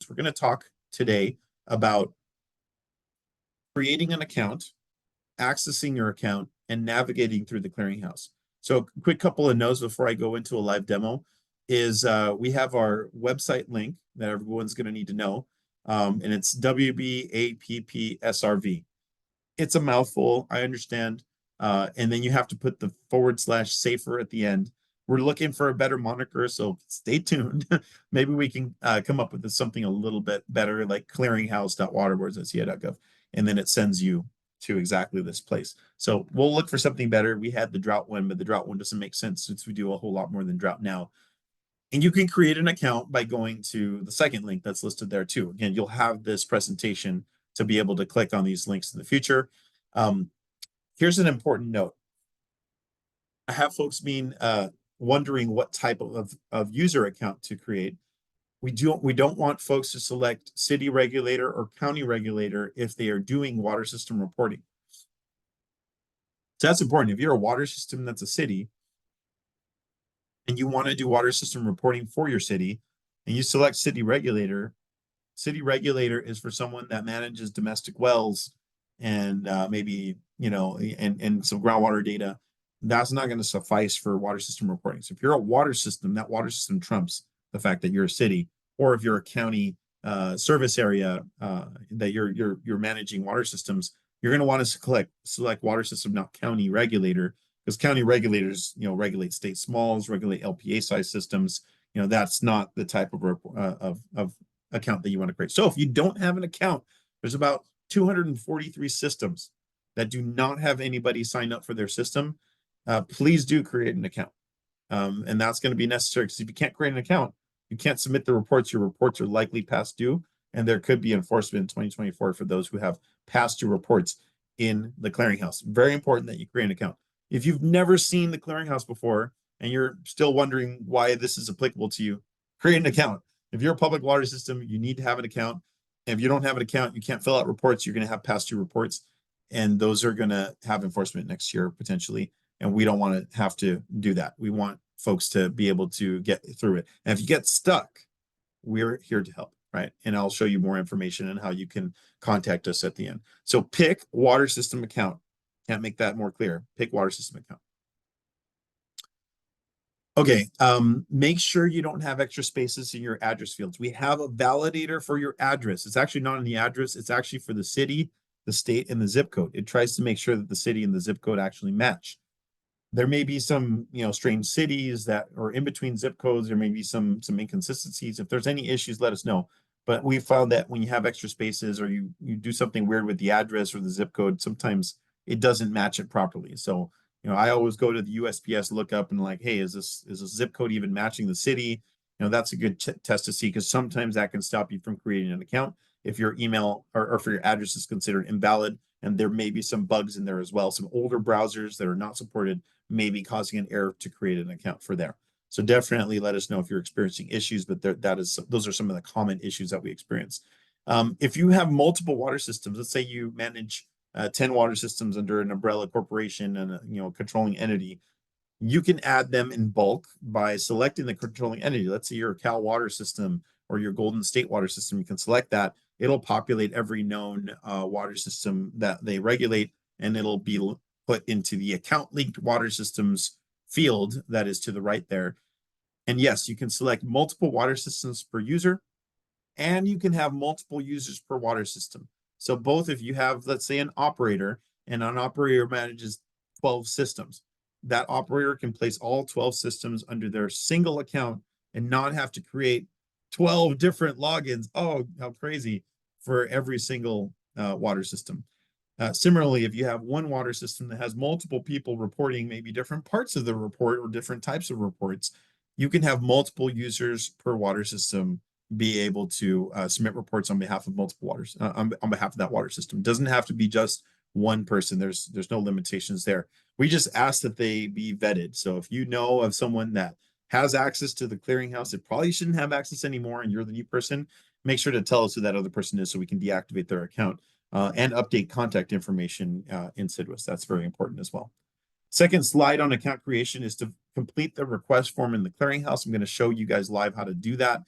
We're going to talk today about creating an account, accessing your account, and navigating through the clearinghouse. So a quick couple of notes before I go into a live demo is we have our website link that everyone's going to need to know, and it's WBAPPSRV. It's a mouthful, I understand, and then you have to put the /SAFER at the end. We're looking for a better moniker, so stay tuned. Maybe we can come up with something a little bit better, like clearinghouse.waterboards.ca.gov, and then it sends you to exactly this place. So we'll look for something better. We had the drought one, but the drought one doesn't make sense since we do a whole lot more than drought now. And you can create an account by going to the second link that's listed there too. Again, you'll have this presentation to be able to click on these links in the future. Here's an important note. I have folks being wondering what type of user account to create. We don't want folks to select city regulator or county regulator if they are doing water system reporting. So that's important. If you're a water system that's a city and you want to do water system reporting for your city and you select city regulator is for someone that manages domestic wells and maybe, and some groundwater data. That's not going to suffice for water system reporting. So if you're a water system, that water system trumps the fact that you're a city, or if you're a county service area that you're managing water systems, you're going to want to select water system, not county regulator, because county regulators, regulate state smalls, regulate LPA size systems. That's not the type of account that you want to create. So if you don't have an account, there's about 243 systems that do not have anybody signed up for their system. Please do create an account. And that's going to be necessary, because if you can't create an account, you can't submit the reports. Your reports are likely past due, and there could be enforcement in 2024 for those who have past due reports in the clearinghouse. Very important that you create an account. If you've never seen the clearinghouse before and you're still wondering why this is applicable to you, create an account. If you're a public water system, you need to have an account. And if you don't have an account, you can't fill out reports. You're going to have past due reports, and those are going to have enforcement next year potentially. And we don't want to have to do that. We want folks to be able to get through it. And if you get stuck, we're here to help, right? And I'll show you more information on how you can contact us at the end. So pick water system account. Can't make that more clear. Pick water system account. Okay, make sure you don't have extra spaces in your address fields. We have a validator for your address. It's actually not in the address. It's actually for the city, the state, and the zip code. It tries to make sure that the city and the zip code actually match. There may be some, strange cities that are in between zip codes. There may be some inconsistencies. If there's any issues, let us know. But we found that when you have extra spaces, or you do something weird with the address or the zip code, sometimes it doesn't match it properly. So, I always go to the USPS lookup and like, hey, is this zip code even matching the city? That's a good test to see, because sometimes that can stop you from creating an account if your email or for your address is considered invalid. And there may be some bugs in there as well. Some older browsers that are not supported may be causing an error to create an account for there. So definitely let us know if you're experiencing issues, but those are some of the common issues that we experience. If you have multiple water systems, let's say you manage 10 water systems under an umbrella corporation and a controlling entity, you can add them in bulk by selecting the controlling entity. Let's say you're a Cal water system or your Golden State water system. You can select that. It'll populate every known water system that they regulate, and it'll be put into the account linked water systems field that is to the right there. And yes, you can select multiple water systems per user, and you can have multiple users per water system. So both, if you have, let's say, an operator, and an operator manages 12 systems, that operator can place all 12 systems under their single account and not have to create 12 different logins. Oh, how crazy, for every single water system. Similarly, if you have one water system that has multiple people reporting maybe different parts of the report or different types of reports, you can have multiple users per water system be able to submit reports on behalf of multiple waters, on behalf of that water system. It doesn't have to be just one person. There's no limitations there. We just ask that they be vetted. So if you know of someone that has access to the clearinghouse, it probably shouldn't have access anymore, and you're the new person, make sure to tell us who that other person is so we can deactivate their account and update contact information in CIDWIS. That's very important as well. Second slide on account creation is to complete the request form in the clearinghouse. I'm going to show you guys live how to do that.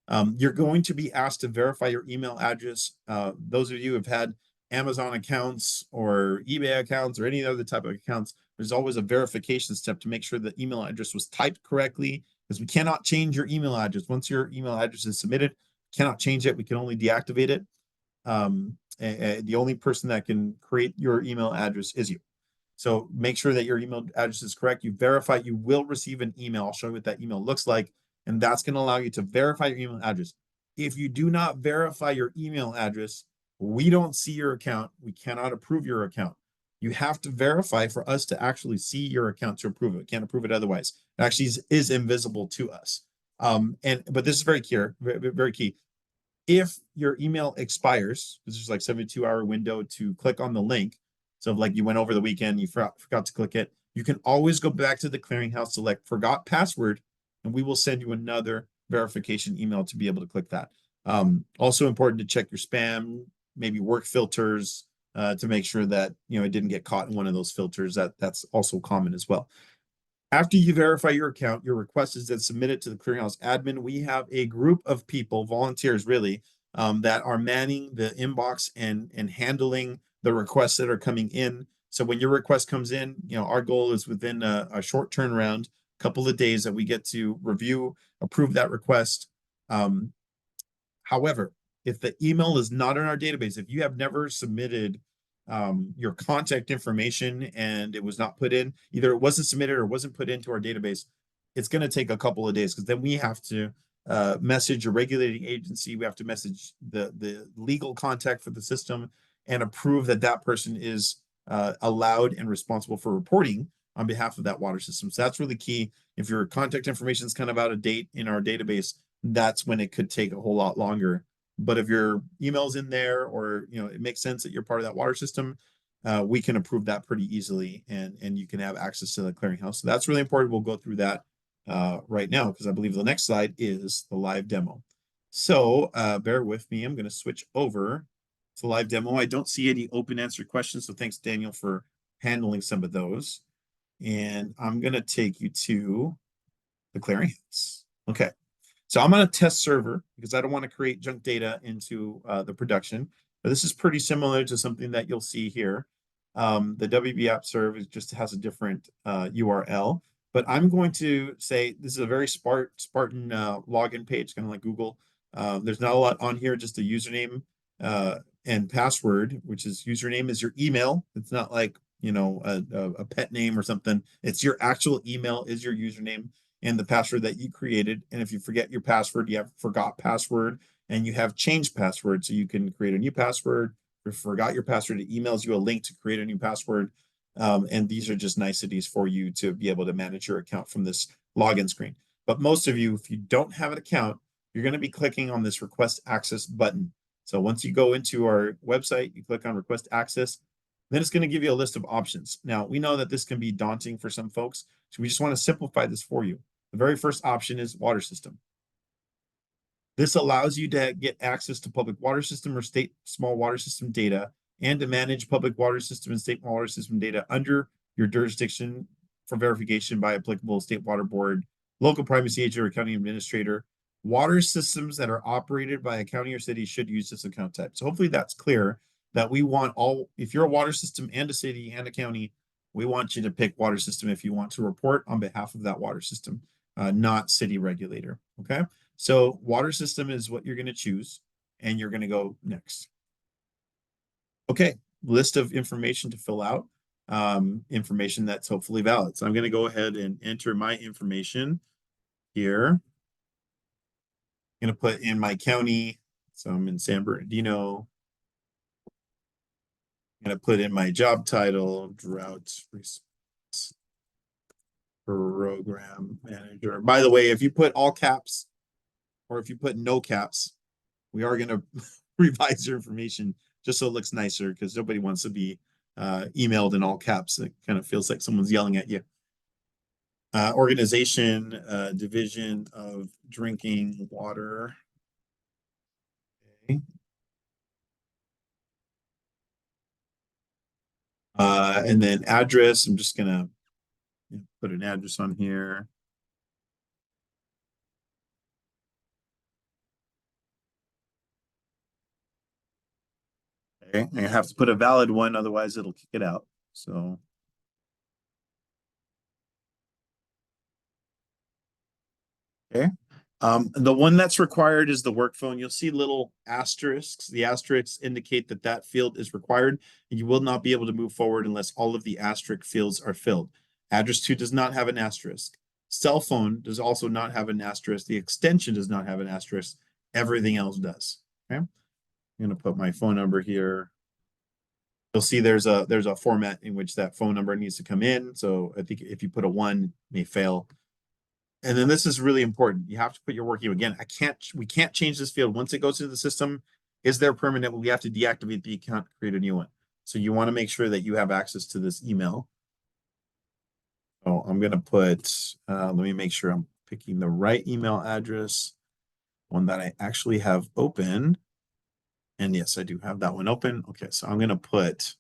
You're going to be asked to verify your email address. Those of you who have had Amazon accounts or eBay accounts or any other type of accounts, there's always a verification step to make sure the email address was typed correctly, because we cannot change your email address. Once your email address is submitted, cannot change it. We can only deactivate it. The only person that can create your email address is you. So make sure that your email address is correct. You verify, you will receive an email. I'll show you what that email looks like. And that's going to allow you to verify your email address. If you do not verify your email address, we don't see your account. We cannot approve your account. You have to verify for us to actually see your account to approve it. We can't approve it otherwise. It actually is invisible to us. But this is very key, very key. If your email expires, because there's like 72-hour window to click on the link. So if like you went over the weekend, you forgot to click it, you can always go back to the clearinghouse, select forgot password, and we will send you another verification email to be able to click that. Also important to check your spam, maybe work filters, to make sure that it didn't get caught in one of those filters. That's also common as well. After you verify your account, your request is then submitted to the clearinghouse admin. We have a group of people, volunteers really, that are manning the inbox and handling the requests that are coming in. So when your request comes in, our goal is within a short turnaround, a couple of days, that we get to review, approve that request. However, if the email is not in our database, if you have never submitted your contact information and it was not put in, either it wasn't submitted or wasn't put into our database, it's going to take a couple of days, because then we have to message a regulating agency. We have to message the legal contact for the system and approve that that person is allowed and responsible for reporting on behalf of that water system. So that's really key. If your contact information is kind of out of date in our database, that's when it could take a whole lot longer. But if your email's in there, or it makes sense that you're part of that water system, we can approve that pretty easily, and you can have access to the clearinghouse. So that's really important. We'll go through that right now, because I believe the next slide is the live demo. So bear with me. I'm going to switch over to the live demo. I don't see any open answer questions, so thanks, Daniel, for handling some of those. And I'm going to take you to the clearinghouse. Okay. So I'm on a test server because I don't want to create junk data into the production. But this is pretty similar to something that you'll see here. The WB app serve just has a different URL. But I'm going to say this is a very Spartan login page, kind of like Google. There's not a lot on here, just a username and password, which is username is your email. It's not like a pet name or something. It's your actual email is your username and the password that you created. And if you forget your password, you have forgot password, and you have changed password. So you can create a new password. If you forgot your password, it emails you a link to create a new password. And these are just niceties for you to be able to manage your account from this login screen. But most of you, if you don't have an account, you're going to be clicking on this request access button. So once you go into our website, you click on request access, then it's going to give you a list of options. Now, we know that this can be daunting for some folks, so we just want to simplify this for you. The very first option is water system. This allows you to get access to public water system or state small water system data, and to manage public water system and state water system data under your jurisdiction for verification by applicable state water board, local primacy agent, or county administrator. Water systems that are operated by a county or city should use this account type. So hopefully that's clear, that we want if you're a water system and a city and a county, we want you to pick water system if you want to report on behalf of that water system. Not city regulator. Okay. So water system is what you're going to choose, and you're going to go next. Okay. List of information to fill out, information that's hopefully valid. So I'm going to go ahead and enter my information here. I'm going to put in my county. So I'm in San Bernardino. I'm going to put in my job title, drought response program manager. By the way, if you put all caps or if you put no caps, we are going to revise your information just so it looks nicer, because nobody wants to be emailed in all caps. It kind of feels like someone's yelling at you. Organization, division of drinking water. Okay. And then address, I'm just going to put an address on here. Okay, I have to put a valid one, otherwise it'll kick it out. So, okay. The one that's required is the work phone. You'll see little asterisks. The asterisks indicate that that field is required, and you will not be able to move forward unless all of the asterisk fields are filled. Address 2 does not have an asterisk. Cell phone does also not have an asterisk. The extension does not have an asterisk. Everything else does. Okay. I'm going to put my phone number here. You'll see there's a format in which that phone number needs to come in. So I think if you put a 1, it may fail. And then this is really important. You have to put your work email. Again, we can't change this field. Once it goes into the system, is there permanent? We have to deactivate the account, create a new one. So you want to make sure that you have access to this email. So I'm going to put, let me make sure I'm picking the right email address, one that I actually have open. And yes, I do have that one open. Okay, so I'm going to put,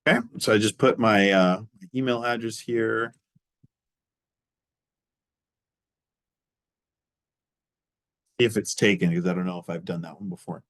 okay, so I just put my email address here. If it's taken, because I don't know if I've done that one before.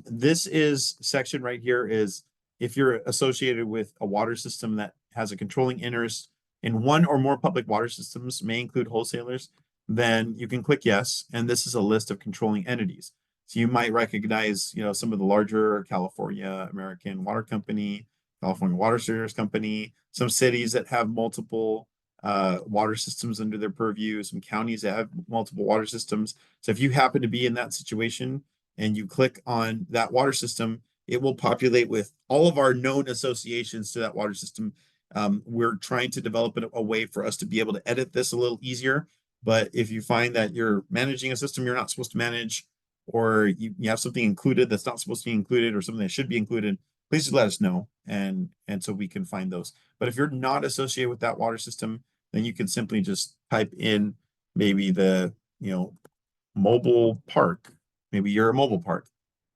This is section right here is if you're associated with a water system that has a controlling interest in one or more public water systems, may include wholesalers, then you can click yes. And this is a list of controlling entities. So you might recognize, some of the larger California American Water Company, California Water Service Company, some cities that have multiple water systems under their purview, some counties that have multiple water systems. So if you happen to be in that situation, and you click on that water system, it will populate with all of our known associations to that water system. We're trying to develop a way for us to be able to edit this a little easier. But if you find that you're managing a system you're not supposed to manage, or you have something included that's not supposed to be included, or something that should be included, please just let us know, and so we can find those. But if you're not associated with that water system, then you can simply just type in maybe the mobile park. Maybe you're a mobile park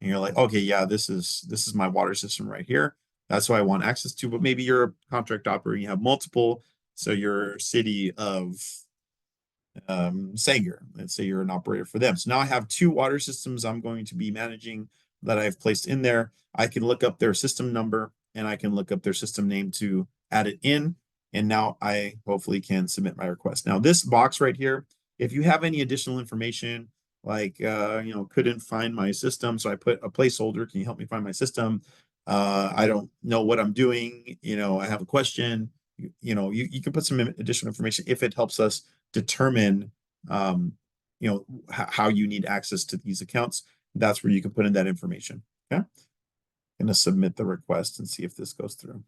and you're like, okay, yeah, this is my water system right here. That's what I want access to. But maybe you're a contract operator, you have multiple. So you're city of Sanger. Let's say you're an operator for them. So now I have 2 water systems I'm going to be managing that I've placed in there. I can look up their system number and I can look up their system name to add it in. And now I hopefully can submit my request. Now this box right here, if you have any additional information, like couldn't find my system, so I put a placeholder, can you help me find my system? I don't know what I'm doing, I have a question. You can put some additional information if it helps us determine how you need access to these accounts. That's where you can put in that information. Okay, I'm going to submit the request and see if this goes through.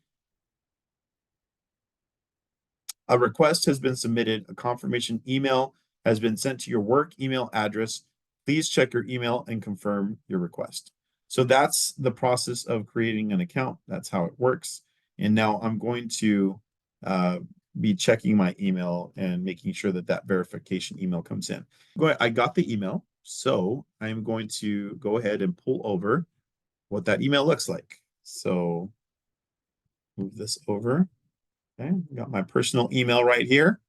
A request has been submitted. A confirmation email has been sent to your work email address. Please check your email and confirm your request. So that's the process of creating an account. That's how it works. And now I'm going to be checking my email and making sure that that verification email comes in. I got the email, so I'm going to go ahead and pull over what that email looks like. So move this over. Okay, got my personal email right here.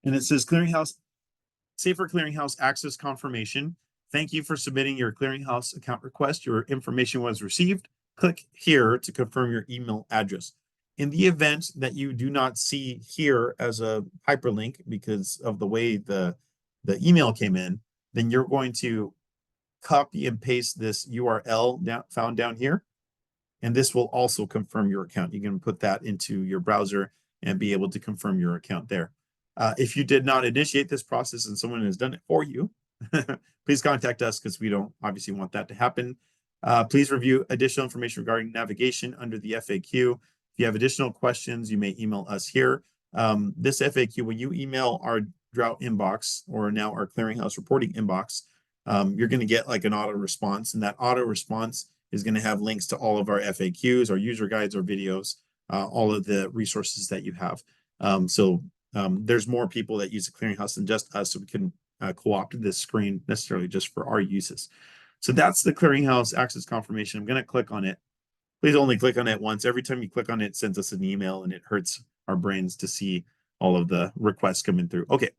And it says Clearinghouse, SAFER Clearinghouse Access Confirmation. Thank you for submitting your Clearinghouse account request. Your information was received. Click here to confirm your email address. In the event that you do not see here as a hyperlink because of the way the email came in, then you're going to copy and paste this URL found down here. And this will also confirm your account. You can put that into your browser and be able to confirm your account there. If you did not initiate this process and someone has done it for you, please contact us because we don't obviously want that to happen. Please review additional information regarding navigation under the FAQ. If you have additional questions, you may email us here. This FAQ, when you email our drought inbox or now our clearinghouse reporting inbox, you're going to get like an auto response, and that auto response is going to have links to all of our FAQs, our user guides, our videos, all of the resources that you have. There's more people that use the clearinghouse than just us, so we can co-opt this screen necessarily just for our uses. So that's the clearinghouse access confirmation. I'm going to click on it. Please only click on it once. Every time you click on it, it sends us an email and it hurts our brains to see all of the requests coming through. Okay,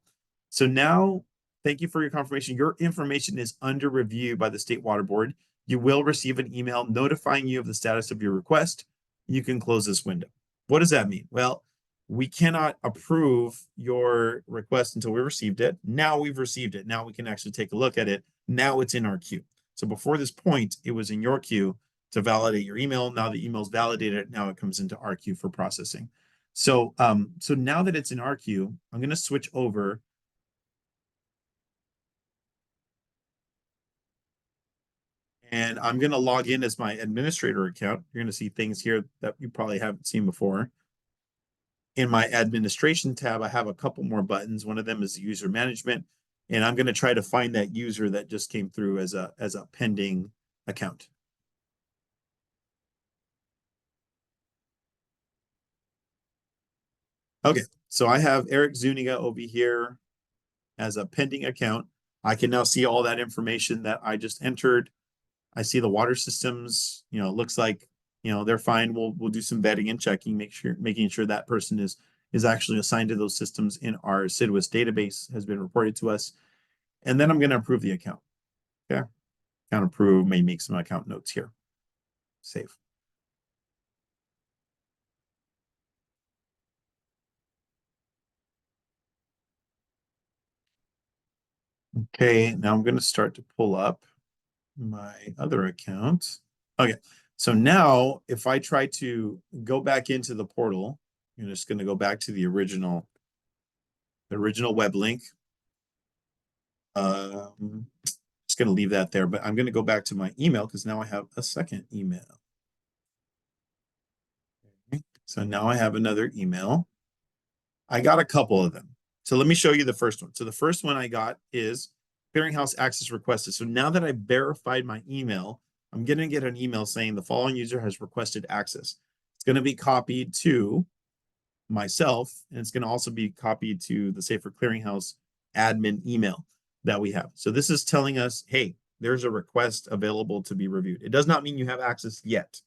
so now thank you for your confirmation. Your information is under review by the State Water Board. You will receive an email notifying you of the status of your request. You can close this window. What does that mean? Well, we cannot approve your request until we received it. Now we've received it. Now we can actually take a look at it. Now it's in our queue. So before this point, it was in your queue to validate your email. Now the email's validated. Now it comes into our queue for processing. So, so now that it's in our queue, I'm going to switch over. And I'm going to log in as my administrator account. You're going to see things here that you probably haven't seen before. In my administration tab, I have a couple more buttons. One of them is user management. And I'm going to try to find that user that just came through as a pending account. Okay, so I have Eric Zuniga over here as a pending account. I can now see all that information that I just entered. I see the water systems, it looks like, they're fine. We'll do some vetting and checking, making sure that person is actually assigned to those systems in our SIDWIS database has been reported to us. And then I'm going to approve the account. Okay. Account approve, may make some account notes here. Save. Okay, now I'm going to start to pull up my other account. Okay, so now if I try to go back into the portal, I'm just going to go back to the original web link. Just going to leave that there, but I'm going to go back to my email because now I have a second email. Okay. So now I have another email. I got a couple of them. So let me show you the first one. So the first one I got is Clearinghouse access requested. So now that I verified my email, I'm going to get an email saying the following user has requested access. It's going to be copied to myself, and it's going to also be copied to the SAFER Clearinghouse admin email that we have. So this is telling us, hey, there's a request available to be reviewed. It does not mean you have access yet,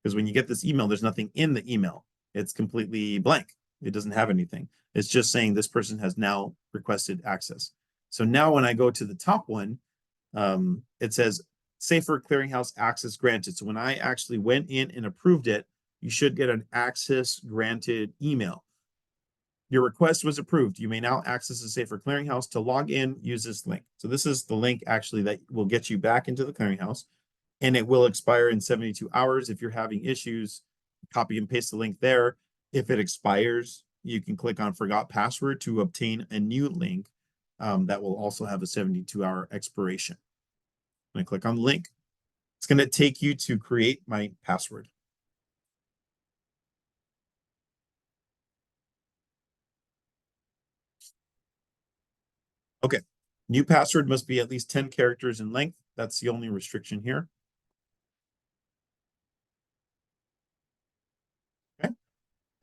because when you get this email, there's nothing in the email. It's completely blank. It doesn't have anything. It's just saying this person has now requested access. So now when I go to the top one, it says SAFER Clearinghouse access granted. So when I actually went in and approved it, you should get an access granted email. Your request was approved. You may now access the SAFER Clearinghouse. To log in, use this link. So this is the link actually that will get you back into the clearinghouse, and it will expire in 72 hours. If you're having issues, copy and paste the link there. If it expires, you can click on forgot password to obtain a new link that will also have a 72-hour expiration. I'm going to click on the link. It's going to take you to create my password. Okay, new password must be at least 10 characters in length. That's the only restriction here. Okay,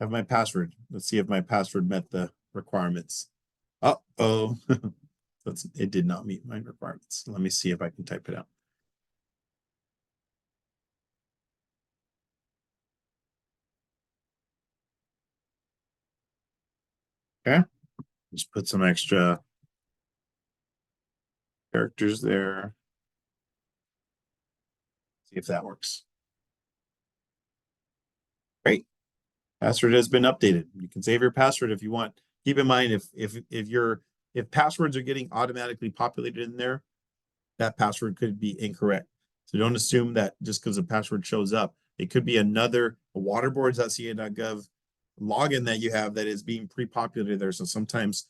have my password. Let's see if my password met the requirements. Uh-oh, it did not meet my requirements. Let me see if I can type it out. Okay, just put some extra characters there. See if that works. Great. Password has been updated. You can save your password if you want. Keep in mind if passwords are getting automatically populated in there, that password could be incorrect. So don't assume that just because a password shows up, it could be another waterboards.ca.gov login that you have that is being pre-populated there. So sometimes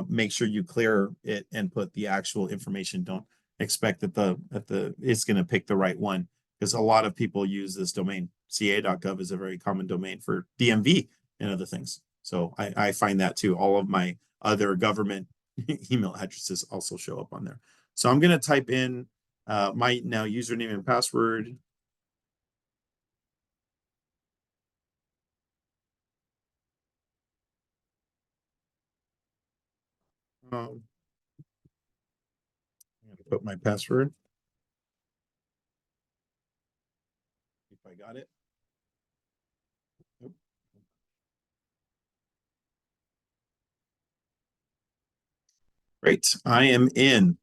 make sure you clear it and put the actual information. Don't expect that it's going to pick the right one, because a lot of people use this domain. ca.gov is a very common domain for DMV and other things. So I find that too. All of my other government email addresses also show up on there. So I'm going to type in my now username and password. I'm going to put my password. If I got it. Great. I am in.